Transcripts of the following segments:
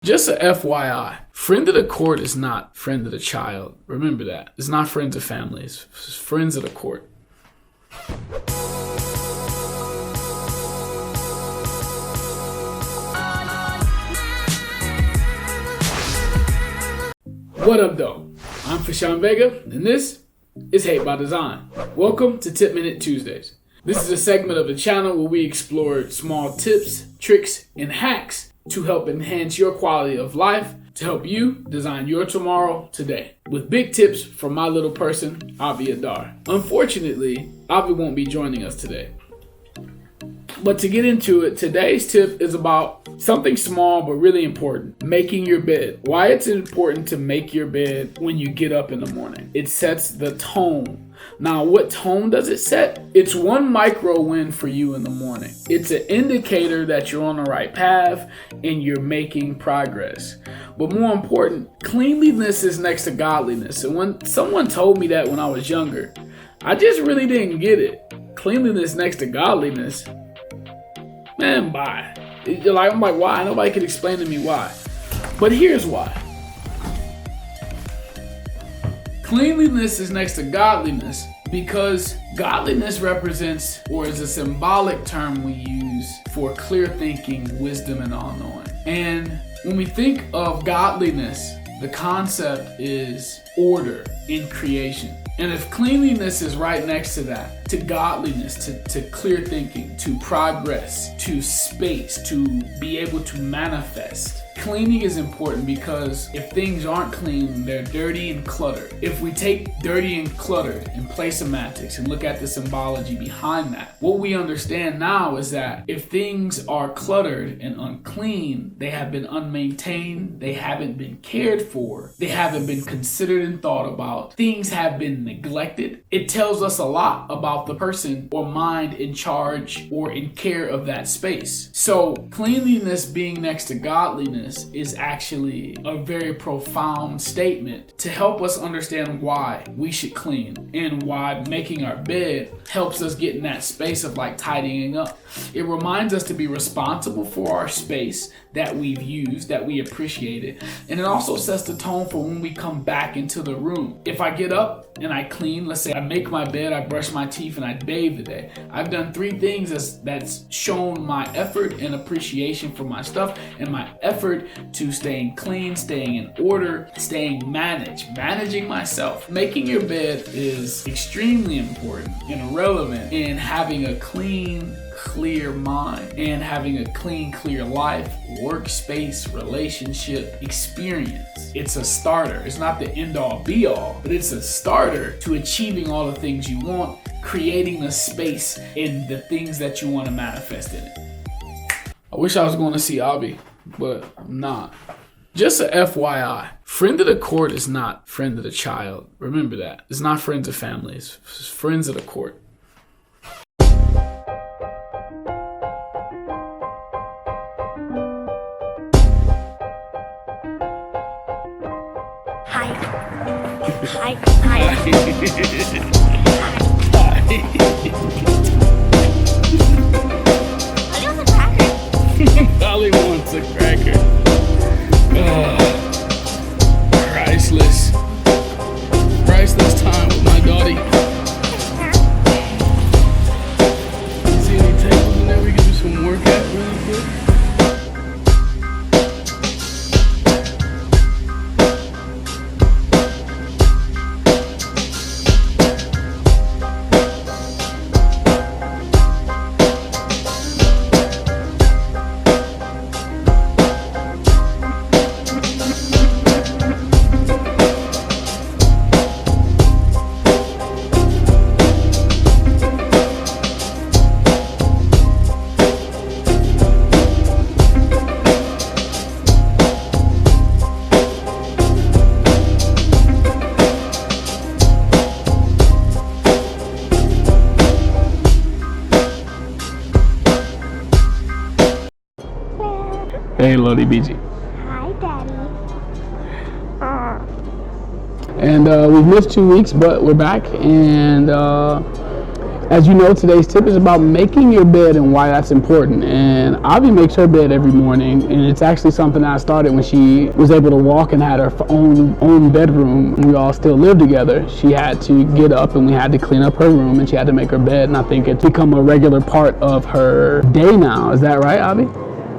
Just a FYI, friend of the court is not friend of the child. Remember that. It's not friends of family. It's friends of the court. What up, though? I'm FaShon VEGA, and this is Hate by Design. Welcome to Tip Minute Tuesdays. This is a segment of the channel where we explore small tips, tricks, and hacks to help enhance your quality of life, to help you design your tomorrow today. With big tips from my little person, Avi Adar. Unfortunately, Avi won't be joining us today. But to get into it, today's tip is about something small but really important. Making your bed. Why it's important to make your bed when you get up in the morning. It sets the tone. Now, what tone does it set? It's one micro win for you in the morning. It's an indicator that you're on the right path and you're making progress. But more important, cleanliness is next to godliness. And when someone told me that when I was younger, I just really didn't get it. Cleanliness next to godliness? Man, bye. I'm like, why? Nobody could explain to me why. But here's why. Cleanliness is next to godliness because godliness represents, or is a symbolic term we use for clear thinking, wisdom, and all-knowing. And when we think of godliness, the concept is order in creation. And if cleanliness is right next to that, to godliness, to clear thinking, to progress, to space, to be able to manifest, cleaning is important because if things aren't clean, they're dirty and cluttered. If we take dirty and cluttered and play semantics and look at the symbology behind that, what we understand now is that if things are cluttered and unclean, they have been unmaintained, they haven't been cared for, they haven't been considered and thought about, things have been neglected. It tells us a lot about the person or mind in charge or in care of that space. So cleanliness being next to godliness is actually a very profound statement to help us understand why we should clean and why making our bed helps us get in that space of like tidying up. It reminds us to be responsible for our space that we've used, that we appreciate it. And it also sets the tone for when we come back into the room. If I get up and I clean, let's say I make my bed, I brush my teeth, and I bathe today. I've done 3 things that's shown my effort and appreciation for my stuff and my effort to staying clean, staying in order, staying managing myself. Making your bed is extremely important and relevant in having a clean, clear mind and having a clean, clear life, workspace, relationship, experience. It's a starter. It's not the end all be all, but it's a starter to achieving all the things you want, creating the space in the things that you want to manifest in it. I wish I was going to see Avi, but I'm not. Just a FYI, friend of the court is not friend of the child. Remember that. It's not friends of family. It's friends of the court. Hi. Hi. Ollie wants a cracker. Priceless time with my daughter. See any tables in there we can do some work at really quick? Hey, Lodi BG. Hi, Daddy. And we've missed 2 weeks, but we're back. And As you know, today's tip is about making your bed and why that's important. And Avi makes her bed every morning, and it's actually something I started when she was able to walk and had her own bedroom. We all still live together. She had to get up and we had to clean up her room and she had to make her bed. And I think it's become a regular part of her day now. Is that right, Avi?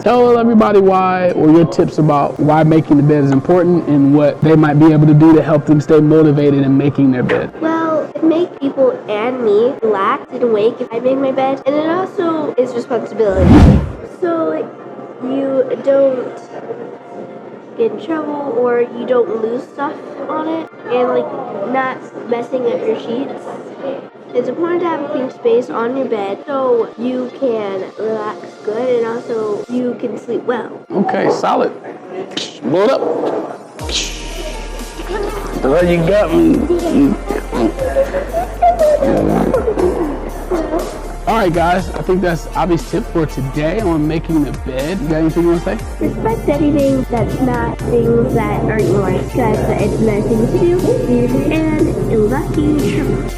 Tell everybody why, or your tips about why making the bed is important and what they might be able to do to help them stay motivated in making their bed. Well, it makes people and me relax and awake if I make my bed, and it also is responsibility. So, like, you don't get in trouble or you don't lose stuff on it, and, like, not messing up your sheets. It's important to have a clean space on your bed so you can relax good and also you can sleep well. Okay, solid. Blow it up. Well, you got me. All right, guys. I think that's Avi's tip for today on making the bed. You got anything you want to say? Respect anything that's not things that aren't yours because it's nice things to do and it will not get you in trouble.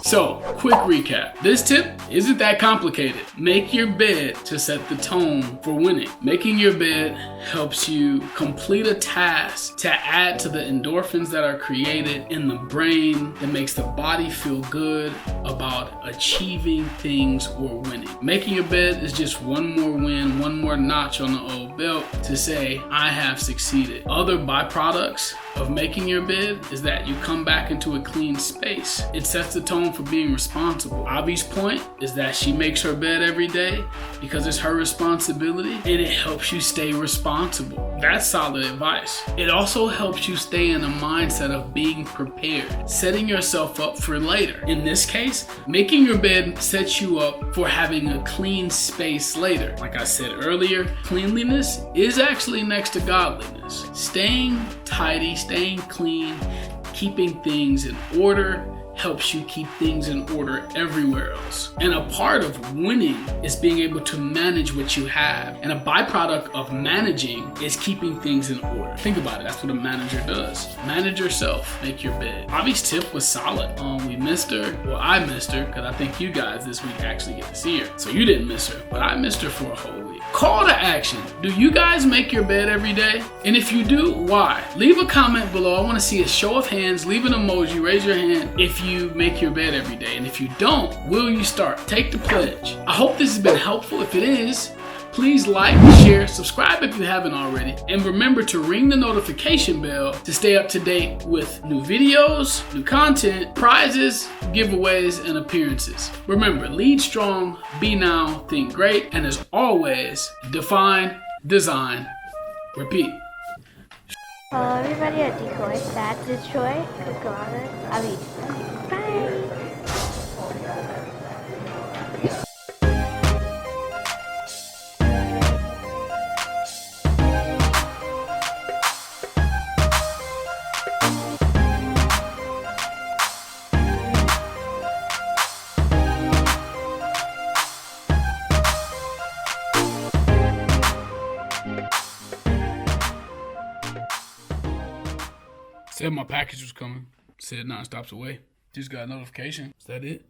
So, quick recap. This tip isn't that complicated. Make your bed to set the tone for winning. Making your bed helps you complete a task to add to the endorphins that are created in the brain that makes the body feel good about achieving things or winning. Making your bed is just one more win, one more notch on the old belt to say, I have succeeded. Other byproducts of making your bed is that you come back into a clean space. It sets the tone for being responsible. Avi's point is that she makes her bed every day because it's her responsibility and it helps you stay responsible. That's solid advice. It also helps you stay in a mindset of being prepared, setting yourself up for later. In this case, making your bed sets you up for having a clean space later. Like I said earlier, cleanliness is actually next to godliness. Staying tidy, staying clean, keeping things in order helps you keep things in order everywhere else. And a part of winning is being able to manage what you have. And a byproduct of managing is keeping things in order. Think about it, that's what a manager does. Manage yourself, make your bed. Avi's tip was solid. We missed her, well I missed her, because I think you guys this week actually get to see her. So you didn't miss her, but I missed her for a whole week. Call to action. Do you guys make your bed every day? And if you do, why? Leave a comment below. I want to see a show of hands. Leave an emoji, raise your hand if you make your bed every day. And if you don't, will you start? Take the pledge. I hope this has been helpful. If it is, please like, share, subscribe if you haven't already, and remember to ring the notification bell to stay up to date with new videos, new content, prizes, giveaways, and appearances. Remember, lead strong, be now, think great, and as always, define, design, repeat. Hello everybody at Decoy. That's Detroit. Bye. Said my package was coming. Said 9 stops away. Just got a notification. Is that it?